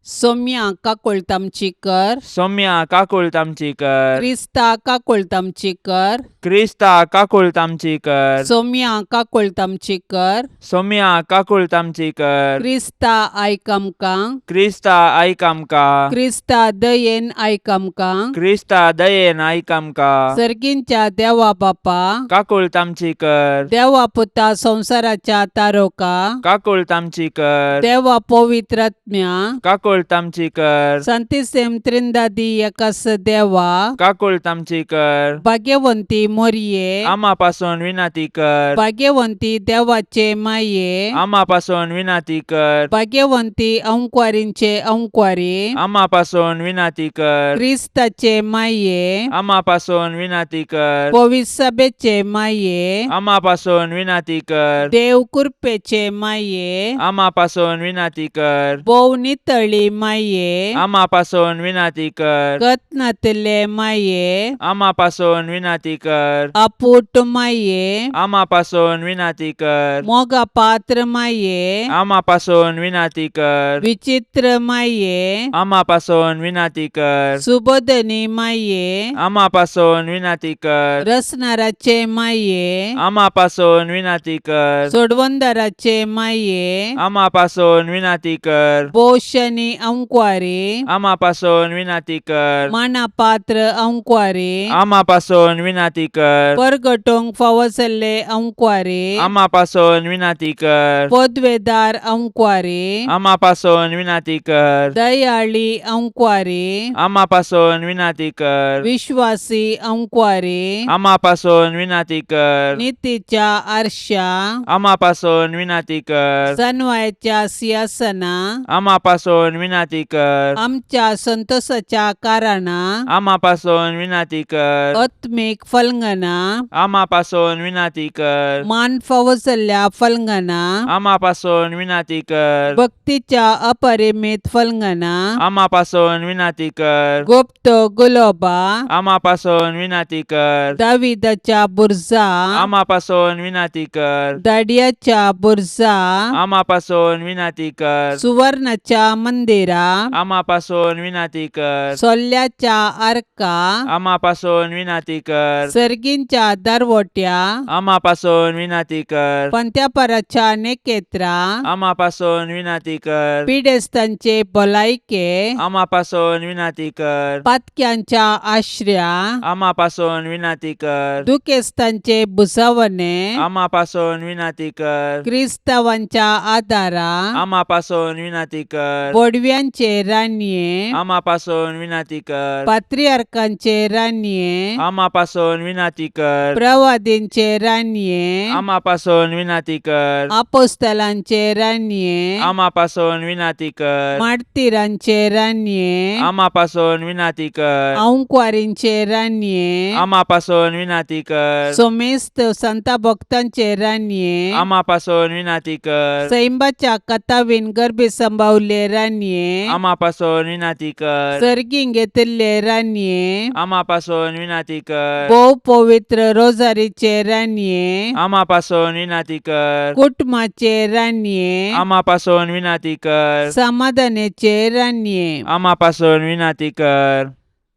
B: सोम्या काकुळतामची कर.
C: सौम्या काकुळतामची कर.
B: क्रिस्ता काकुळतामची कर.
C: क्रिस्ता काकुळतामची कर.
B: सोम्या काकुळतामची कर.
C: सौम्या काकुळतामची कर.
B: क्रिस्ता आयक आमकां.
C: क्रिस्ता आयक आमकां.
B: क्रिस्ता दयेन आयक आमकां.
C: क्रिस्ता दयेन आयक आमकां.
B: सर्गींच्या देवा बापा
C: काकुळतामची कर.
B: देवा पुता संसाराच्या तारोका
C: काकुळतामची कर.
B: देवा पवित्रात्म्या
C: काकुळतामची कर.
B: संतिसेम त्रिंदादी एकास देवा
C: काकुळतामची कर.
B: भाग्यवंती मोरये
C: आम्हा पासून विनंती कर.
B: भाग्यवंती देवाचे माये
C: आम्हा पासून विनंती कर.
B: भाग्यवंती अंकवारींचे अंकवारी
C: आम्हा पासून विनंती कर.
B: क्रिस्ताचे माये
C: आम्हा पासून विनंती कर.
B: पवित्र सभेचे माये
C: आम्हा पासून विनंती कर.
B: देव कृपेचे माये
C: आम्हा पासून विनंती कर.
B: बोव नितळी माये
C: आम्हा पासून विनंती कर.
B: कत्नातले माये
C: आम्हा पासून विनंती कर.
B: अपूट माये
C: आम्हा पासून विनंती कर.
B: मोगा पात्र माये
C: आम्हा पासून विनंती कर.
B: विचित्र माये
C: आम्हा पासून विनंती कर.
B: सुबोधनी माये
C: आम्हा पासून विनंती कर.
B: रसनाराचे माये
C: आम्हा पासून विनंती कर.
B: सोडवंदाराचे माये
C: आम्हा पासून विनंती कर.
B: बोशनी अंकवारी
C: आम्हा पासून विनंती कर.
B: माना पात्र अंकवारी
C: आम्हा पासून विनंती कर.
B: परगटोंक फावसले अंकवारी
C: आम्हा पासून विनंती कर.
B: पदवेदार अंकवारी
C: आम्हा पासून विनंती कर.
B: दयाळी अंकवारी
C: आम्हा पासून विनंती कर.
B: विश्वासी अंकवारी
C: आम्हा पासून विनंती कर.
B: नीतीच्या आरशा
C: आम्हा पासून विनंती कर.
B: सनवायच्या सिंहासना
C: आम्हा पासून विनंती कर.
B: आमच्या संतोषाच्या कारणा
C: आम्हा पासून विनंती कर.
B: आत्मिक फलंगना
C: आम्हा पासून विनंती कर.
B: मान फावसल्या फलंगना
C: आम्हा पासून विनंती कर.
B: भक्तीच्या अपरिमित फलंगना
C: आम्हा पासून विनंती कर.
B: गुप्त गुलोबा
C: आम्हा पासून विनंती कर.
B: दाविदाच्या बुरजा
C: आम्हा पासून विनंती कर.
B: दाडियाच्या बुरजा
C: आम्हा पासून विनंती कर.
B: सुवर्णाच्या मंदिरा
C: आम्हा पासून विनंती कर.
B: सोल्ल्याच्या आर्का
C: आम्हा पासून विनंती कर.
B: सर्गींच्या दरवट्या
C: आम्हा पासून विनंती कर.
B: पंत्यापराच्या नेकेत्रा
C: आम्हा पासून विनंती कर.
B: पिडेस्तांचे भलायके
C: आम्हा पासून विनंती कर.
B: पातक्यांच्या आश्र्या
C: आम्हा पासून विनंती कर.
B: दुखेस्तांचे बुसावणे
C: आम्हा पासून विनंती कर.
B: क्रिस्तावांच्या आदारा
C: आम्हा पासून विनंती कर.
B: बडव्यांचे रान्ये
C: आम्हापासून विनंती कर.
B: पात्रियार्कांचे रान्ये
C: आम्हापासून विनंती कर.
B: प्रवादींचे रान्ये
C: आम्हापासून विनंती कर.
B: आपोस्तलांचे रान्ये
C: आम्हापासून विनंती कर.
B: मार्तिरांचे रान्ये
C: आम्हापासून विनंती कर.
B: औंकवारींचे रान्ये
C: आम्हापासून विनंती कर.
B: सोमेस्त संता भक्तांचे रान्ये
C: आम्हापासून विनंती कर.
B: सैंबाच्या कथावीन गर्भे संभावले रान्ये
C: आम्हापासून विनंती कर.
B: सर्गीं घेतिल्ले रान्ये
C: आम्हापासून विनंती कर.
B: भोव पवित्र रोजारीचे रान्ये
C: आम्हापासून विनंती कर.
B: कुटुंबाचे रान्ये
C: आम्हापासून विनंती कर.
B: समाधानाचे रान्ये
C: आम्हापासून विनंती कर.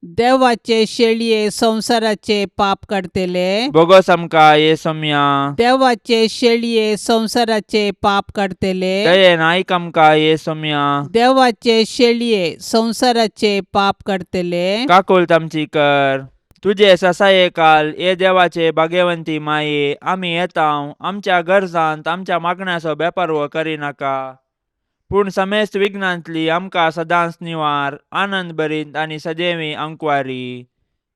B: देवाचे शेळये संसाराचे पाप काढतेले
C: बोगस आमका येसुम्या.
B: देवाचे शेळये संसाराचे पाप काढतेले
C: दयेन ऐक आमका येसुम्या.
B: देवाचे शेळये संसाराचे पाप काढतेले
C: काकुल आमची कर. तुझे ससाये काल ये देवाचे भाग्यवंती माये आम्ही येताव. आमच्या गरजांत आमच्या मागण्याचो बेपर्व करी नाका. पूण समेस्त विघ्नांतली आमकां सदांच निवार. आनंद भरीत आनी सदैवी अंकवारी.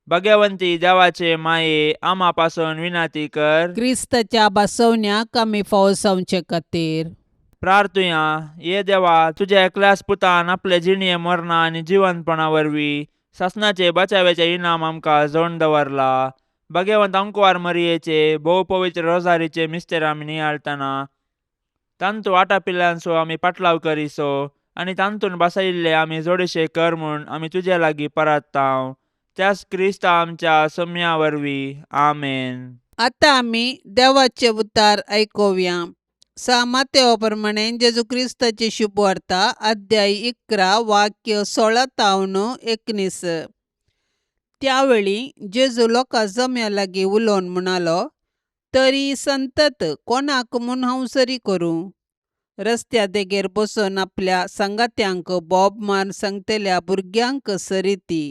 C: भाग्यवंती देवाचे माये आम्हापासून विनंती कर.
B: क्रिस्ताच्या बसवण्याक आमी फावो जावचे खातीर
C: प्रार्थुया. ये देवा तुझ्या एकल्याच पुतान आपले जिणये मरणा आनी जिवंतपणा वरवीं सासणाचे बचावेचे इनाम आमकां जोडून दवरला. भाग्यवंत अंकवार मरियेचे भोव पवित्र रोजारीचे मिस्तेर आमी नियाळतना तांतू वाटा पिल्ल्यांचो आमी पाटलाव करिसो आनी तांतून बसयिल्ले आमी जोडशे कर म्हूण आमी तुजे लागीं परताव. त्याच क्रिस्त आमच्या सोम्या वरवीं. आमेन.
B: आतां आमी देवाचे उतार आयकुया. मातेवा प्रमाणे जेजू क्रिस्ताची शुभ वार्ता अध्याय 11 वाक्य 16 तावन 19. त्यावेळी जेजू लोकां जम्या लागीं उलोवन म्हणालो, तरी संतत कोणाक म्हूण हांव सरी करूं? रस्त्या देगेर बसून आपल्या संगात्यांक बोब मार सांगतल्या भुरग्यांक सरी ती.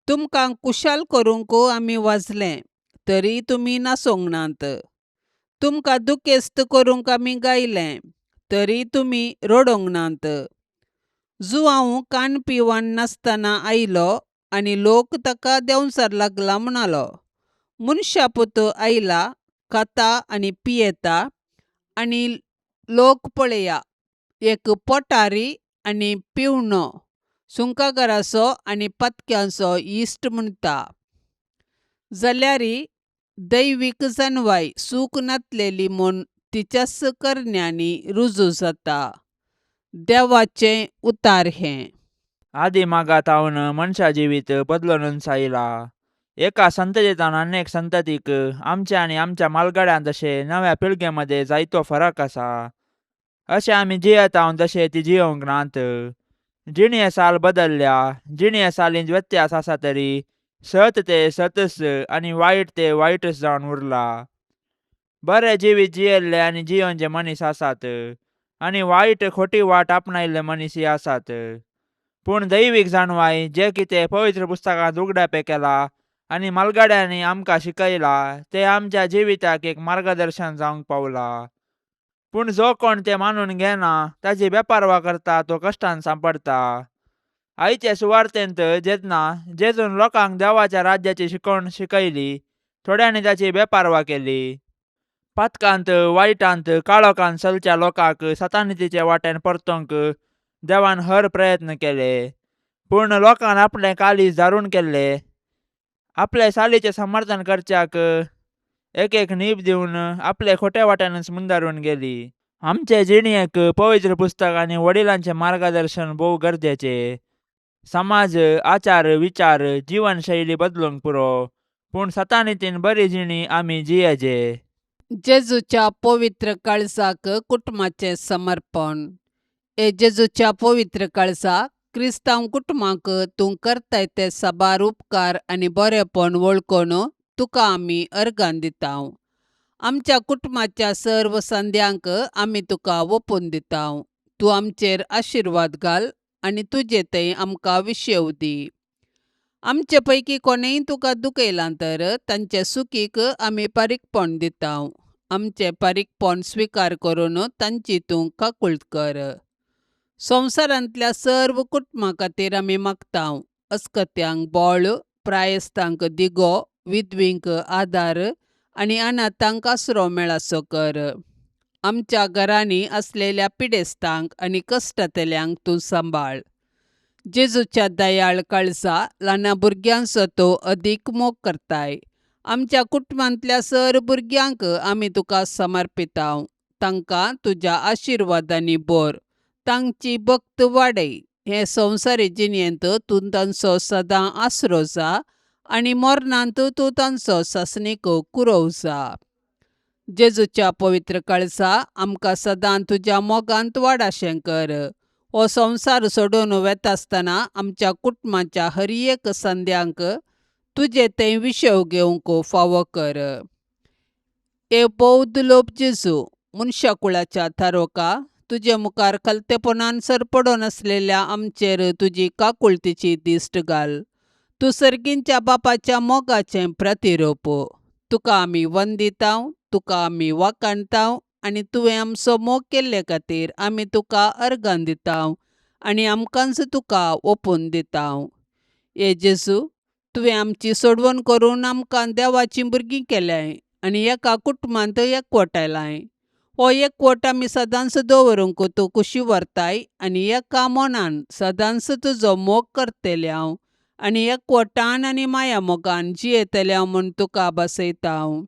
B: तुमकां कुशाल करूंक आमी वाजले, तरी तुमी नासोंक नात. तुमकां दुखेस्त करूंक आमी गायलें, तरी तुमी रडोंक नात. जुवांव कान पिवान नासतना आयलो आनी लोक ताका देंवचार लागला म्हणालो. मनशा पुतो आयला, खाता आनी पियेता, आनी लोक पळया, एक पोटारी आनी पिवणो, सुंकागाराचो आनी पत्क्यांचो इश्ट म्हणटा. जाल्यारी दैवीक जानवाय सूख नातलेली म्हूण तिच्याच करण्यांनी रुजू जाता. देवाचें उतार हें.
C: आदी मागात हांवन मनशा जिवीत बदलून सायला. एका संततींतल्यान अनेक संततीक आमच्या आनी आमच्या मालगाड्यां तशे नव्या पिळगेमध्ये जायतो फरक आसा. अशें आमी जियेत हांव तशें ती जियोंक नात. जिणये साल बदलल्या. जिणये सालींत व्यत्यास आसा तरी सत ते सतच आनी वायट ते वायटच जावन उरला. बरें जिवीत जियेल्ले आनी जियोंचे मनीस आसात, आनी वायट खोटी वाट आपणायल्ले मनीसय आसात. पूण दैवीक जाणवाय जे कितें पवित्र पुस्तकांत उगडापे केला आनी मालगाड्यांनी आमकां शिकयला ते आमच्या जिविताक एक मार्गदर्शन जावंक पावला. पूण जो कोण ते मानून घेना ताची बेपारवा करता तो कश्टान सांपडटा. आयचे सुवार्तेंत जेन्ना जेजून लोकांक देवाच्या राज्याची शिकवण शिकयली, थोड्यांनी ताची बेपारवा केली. पातकांत वायटांत काळोखांत चलच्या लोकांक सतानितीचे वाटेन परतोवंक देवान हर प्रयत्न केले. पूर्ण लोकांन आपले कालीज दारूण केल्ले. आपले सालीचे समर्थन करच्याक एक एक न्हीप दिवन आपले खोटे वाट्यानच मुंदारून गेली. आमचे जिणयेक पवित्र पुस्तक आनी वडिलांचे मार्गदर्शन भोव गरजेचे. समाज, आचार, विचार, जीवनशैली बदलूंक पुरो, पूण सतानितीन बरी जिणी आमी जियेचे.
B: जेजूच्या पवित्र काळजाक कुटुंबाचें समर्पण. जेजूच्या पवित्र काळजाक क्रिस्तांव कुटुंबाक तूं करताय ते साबार उपकार आनी बरेपण वळखून तुका आमी अर्गां दितांव. आमच्या कुटुंबाच्या सर्व संद्यांक आमी तुका ओपून दितांव. तूं आमचेर आशिर्वाद घाल आनी तुजे थंय आमकां विशेव दी. आमचे पैकी कोणेय तुका दुखयलां तर तांचे सुखीक आमी पारीकपण दितांव. आमचे पारीकपण स्विकार करून तांची तूं काकूळट कर. संवसारांतल्या सर्व कुटुंबां खातीर आमी मागतांव. अस्कत्यांक बोळ, प्रायस्तांक दिगो, विधवींक आदार आनी अनाथांक आसरो मेळासो कर. आमच्या घरांनी असलेल्या पिडेस्तांक आनी कश्टांतल्यांक तूं सांबाळ. जेजूच्या दयाळ काळजा ल्हान भुरग्यांचो तो अदीक मोग करताय. आमच्या कुटुंबांतल्या सर भुरग्यांक आमी तुका समर्पितांव. तांकां तुज्या आशिर्वादांनी भर. तांची भक्त वाडय. हे संवसारी जिणेंत तूं तांचो सदां आसरो जा आनी मरणांत तूं तांचो सासणेक कुरव जा. जेजूच्या पवित्र काळजा आमकां सदां तुज्या मोगांत वाडाशें कर. हो संवसार सोडून वेतासतना आमच्या कुटुंबाच्या हर एक संद्यांक तुजे तें विशव घेवंक फावो कर. ए बौद्ध लोप जेजू, मनशाकुळाच्या थारोका, तुजे मुखार खलतेपणान सरपडोन आसलेल्या आमचेर तुजी काकुळतीची दिश्ट घाल. तूं सर्गींच्या बापाच्या मोगाचें प्रतिरूप. तुका आमी वंदितांव, तुका आमी वाखाणटांव आनी तुवें आमचो मोग केल्ले खातीर आमी तुका अर्गां दितांव आनी आमकांच तुका ओपून दितांव. ए जेजू, तुवें आमची सोडवण करून आमकां देवाचीं भुरगीं केल्याय आनी एका कुटुंबांत एकवटायलाय. हो एकवट आमी सदांच दवरूंक तूं कुशी व्हरताय आनी एका मनान सदांच तुजो मोग करतल्यांव आनी एकवटान आनी माया मोगान जियेतल्यांव म्हूण तुका बसयतांव.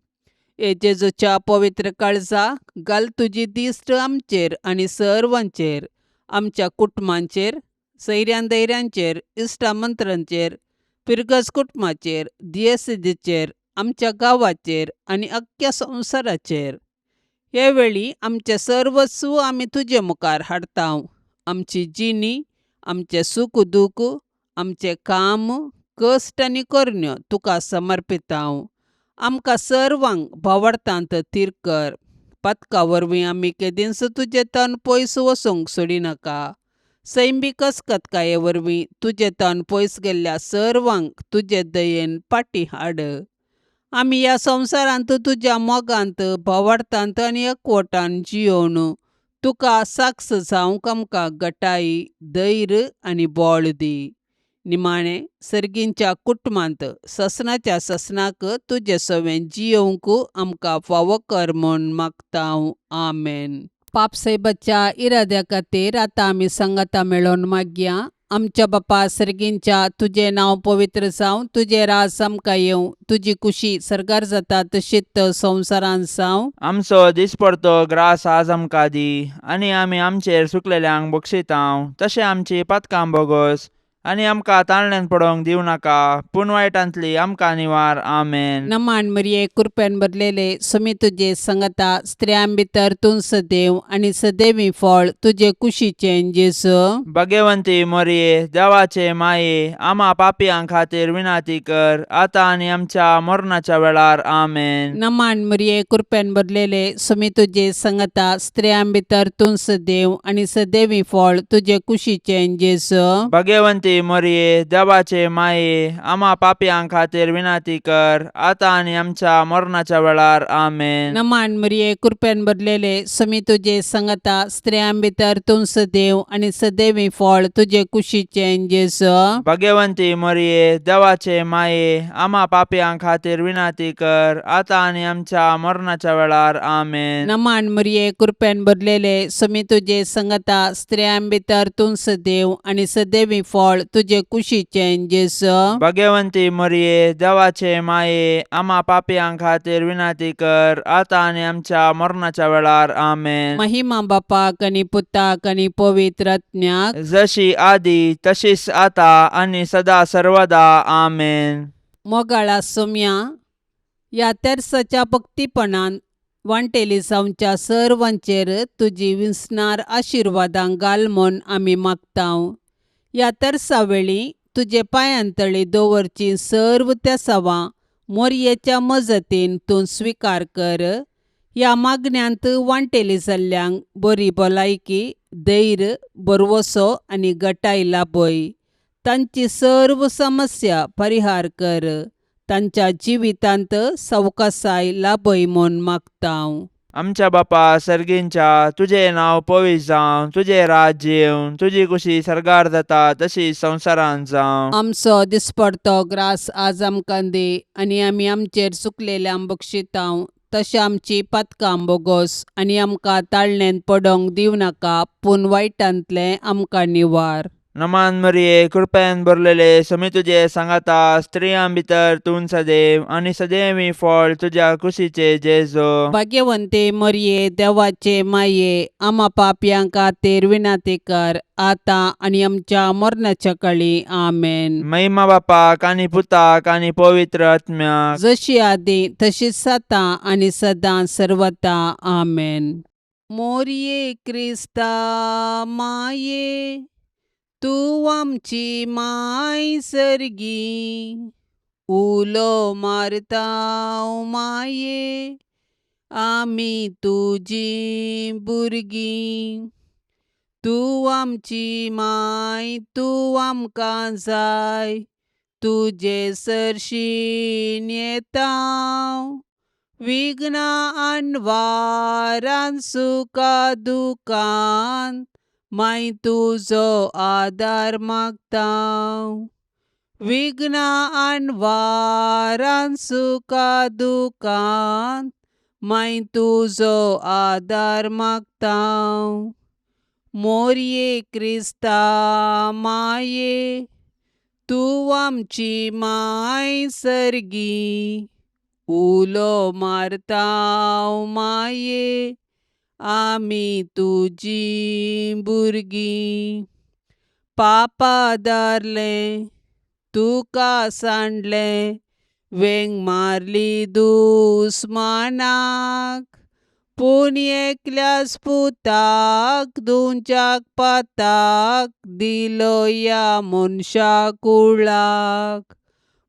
B: ए जेजूच्या पवित्र काळजा घाल तुजी दिश्ट आमचेर आनी सर्वांचेर, आमच्या कुटुंबांचेर, सैऱ्यां दैऱ्यांचेर, इश्टामंत्रांचेर, पिरगस कुटुंबाचेर, दियेसदीचेर, आमच्या गांवाचेर आनी अख्ख्या संवसाराचेर. हे वेळी आमचें सर्वस्व आमी तुजे मुखार हाडटांव. आमची जिणी, आमचें सूख दूख, आमचें काम, कश्ट आनी करण्यो तुका समर्पितांव. आमकां सर्वांक भावार्थांत थीर कर. पथका वरवीं आमी केदींच तुजें तन पयस वचूंक सोडिनाका. सैमीक अस्कतकाये वरवीं तुजें तन पयस गेल्ल्या सर्वांक तुजे दयेन फाटीं हाड. आमी ह्या संवसारांत तुज्या मोगांत, भावार्थांत आनी एकवटान जियोवन तुका साक्ष जावंक आमकां घटाय, धैर्य आनी बोळ दी. निमाणें सर्गींच्या कुटुंबांत ससनाच्या ससनाक तुजे सवें जियोवंक आमकां फावो कर म्हूण मागतांव. आमेन. पापसैबाच्या इराद्या खातीर आतां आमी संगता मेळोन मागया. आमच्या बापा सर्गींच्या, तुजें नांव पवित्र जावं, तुजें राज आमकां येवं, तुजी कुशी सरकार जाता तशीच संवसारांत जावं.
C: आमचो दिसपडतो ग्रास आज आमकां दी आनी आमी आमचेर चुकलेल्यांक बक्षितांव. तशें आमची पातकां बोगोस आनी आमकां ताळण्यांत पडोवंक दिवं नाका, पूण वायटांतली आमकां निवार. आमेन.
B: नमान मरिये, कृपेन भरलेले, समी तुजे संगता, स्त्रियां भितर तूं सदैव आनी सदैवी फळ तुजे कुशीचें जेजू.
C: भाग्यवंती मरिये, देवाचे माये, आमा पापियां खातीर विनाती कर, आतां आनी आमच्या मरणाच्या वेळार. आमेन.
B: नमान मरिये, कृपेन भरलेले, समी तुजे संगता, स्त्रियां भितर तूं सदैव आनी सदैवी फळ तुजे कुशीचें जेजू.
C: भाग्यवंती मरिये, देवाचे माये, आमा पापियां खातीर विनाती कर, आतां आनी आमच्या मरणाच्या वेळार. आमेन.
B: नमान मरिये, कृपेन भरलेले, समी तुजे संगता, स्त्रियां भितर तूं सदैव आनी सदैवी फळ तुजे कुशीचें जेजू.
C: भाग्यवंती मरिये, देवाचे माये, आमा पापियां खातीर विनाती कर, आतां आनी आमच्या मरणाच्या वेळार. आमेन.
B: नमान मरिये, कृपेन भरलेले, समी तुजे संगता, स्त्रियां भितर तूं सदैव आनी सदैवी फळ तुजे कुशीचें जेजू.
C: भाग्यवंती मरिये, देवाचे माये, आमा पापियां खातीर विनाती कर, आतां आनी आमच्या मरणाच्या वेळार. आमेन.
B: महिमा बापाक आनी पुताक आनी पवित्र आत्म्याक,
C: जशी आदी तशीच आता आनी सदा सर्वदा. आमेन.
B: मोगाळा सोम्या, ह्या तेर्साच्या भक्तीपणान वांटेली जावच्या सर्वांचेर तुजी विस्नार आशिर्वादां घाल म्हूण आमी मागतांव. ह्या तेर्सा वेळी तुजे पांयांतळी दवरची सर्व तेसावां मोरयेच्या मजतीन तूं स्विकार कर. ह्या मागण्यांत वांटेली जाल्ल्यांक बरी भलायकी, धैर्य, बरवसो आनी घटाय लाभय. तांची सर्व समस्या परिहार कर. तांच्या जिवितांत सवकासाय लाभय म्हूण मागतांव.
C: आमच्या बापा सर्गींच्या, तुझे नाव पवित्र जावं, तुझे राज्य येवं, तुझी कुशी सरकार जाता तशी संवसारांत जावं.
B: आमचो दिसपडतो ग्रास आज आमकां दे, आनी आमी आमचेर चुकलेल्यांक बक्षितांव, तशें आमची पातकां बोगोस, आनी आमकां ताळणेन पडोंक दिव नाका, पूण वायटांतले आमकां निवार.
C: नमान मरिये, कृपेन भरलेले, समी तुजे सांगाता, स्त्रियां भितर तूं सदैव, आनी सदैवी फळ तुझ्या कुशीचे जेजो.
B: भाग्यवंते मरिये, देवाचे माये, आम्हा पापयांक खातीर विनाती कर, आतां आनी आमच्या मरणाच्या काळी. आमेन.
C: महिमा बापाक आनी पुताक आनी पवित्र आत्म्याक,
B: जशी आदी तशीच साता आनी सदां सर्वता. आमेन. मोरये क्रिस्ता माये, तूं आमची माय सर्गी, उलो मारतांव माये, आमी तुजी भुरगीं. तूं आमची माय, तूं आमकां जाय, तुजे सरशीन येतांव, विघ्नां आनवारान सुखा दुखांत, माय तुजो आदार मागतांव. विघ्नां आनवारान सुखा दुखांत, माय तुजो आदार मागतांव. मोरये क्रिस्ता माये, तूं आमची माय सर्गी, उलो मारतांव माये, आमी तुजी भुरगीं. पापा दारले, तुका सांडले, वेंग मारली दुस्मानाक, पूण एकल्याच पुताक दुंच्याक पाताक दिलो या मनशा कुळाक.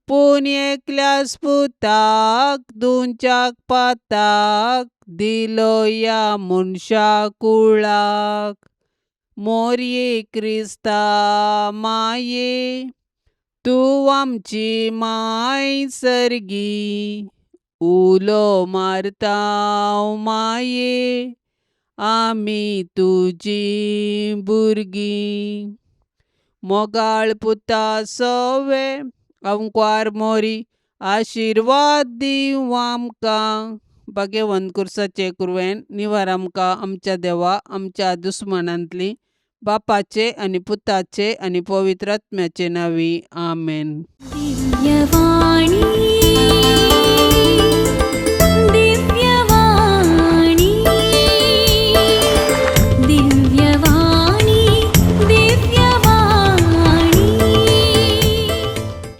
B: पूण एकल्याच पुताक दुंच्याक पाताक दिलो या मनशा कुळाक. मोरये क्रिस्ता माये, तूं आमची माय सर्गी, उलो मारतांव माये, आमी तुजी भुरगीं. मोगाळ पुता सवे, अंकवार मोरी, आशिर्वाद दिव आमकां. भाग्यवंत कुर्साचे कुरवेन निवार आमकां आमच्या देवा आमच्या दुस्मनांतली, बापाचे आनी पुताचे आनी पवित्र आत्म्याचे नांवी. आमेन.
A: दिव्यवाणी